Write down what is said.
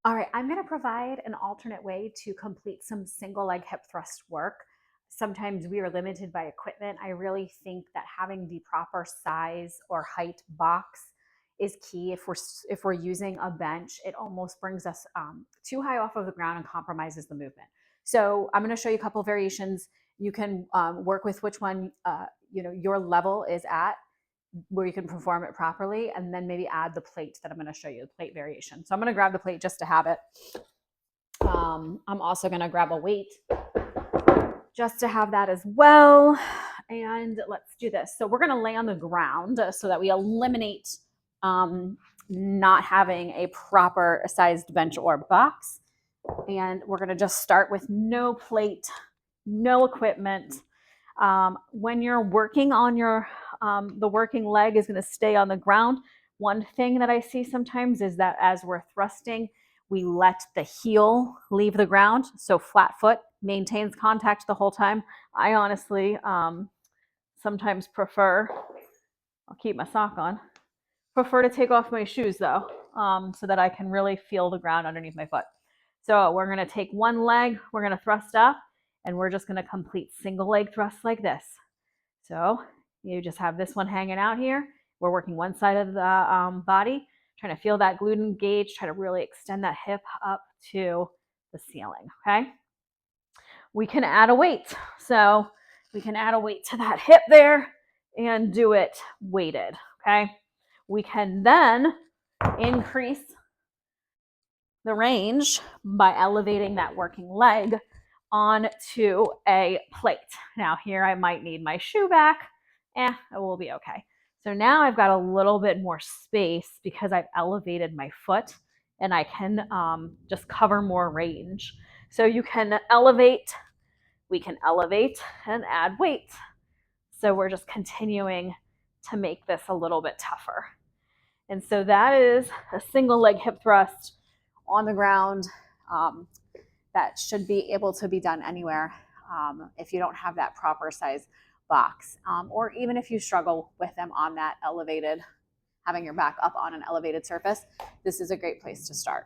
All right, I'm going to provide an alternate way to complete some single leg hip thrust work. Sometimes we are limited by equipment. I really think that having the proper size or height box is key. If we're using a bench, it almost brings us too high off of the ground and compromises the movement. So I'm going to show you a couple of variations. You can work with which one your level is at, where you can perform it properly, and then maybe add the plate that I'm going to show you, the plate variation. So I'm going to grab the plate just to have it. I'm also going to grab a weight just to have that as well. And let's do this. So we're going to lay on the ground so that we eliminate not having a proper sized bench or box. And we're going to just start with no plate, no equipment. When you're working on the working leg is going to stay on the ground. One thing that I see sometimes is that as we're thrusting, we let the heel leave the ground. So flat foot maintains contact the whole time. I honestly sometimes prefer, I'll keep my sock on, prefer to take off my shoes though, so that I can really feel the ground underneath my foot. So we're going to take one leg, we're going to thrust up, and we're just going to complete single leg thrusts like this. So you just have this one hanging out here. We're working one side of the body, trying to feel that glute engage, try to really extend that hip up to the ceiling, okay? We can add a weight. So we can add a weight to that hip there and do it weighted, okay? We can then increase the range by elevating that working leg onto a plate. Now here I might need my shoe back. It will be okay. So now I've got a little bit more space because I've elevated my foot and I can just cover more range. So you can elevate, we can elevate and add weight. So we're just continuing to make this a little bit tougher. And so that is a single leg hip thrust on the ground. That should be able to be done anywhere if you don't have that proper size box, or even if you struggle with them on that elevated, having your back up on an elevated surface, this is a great place to start.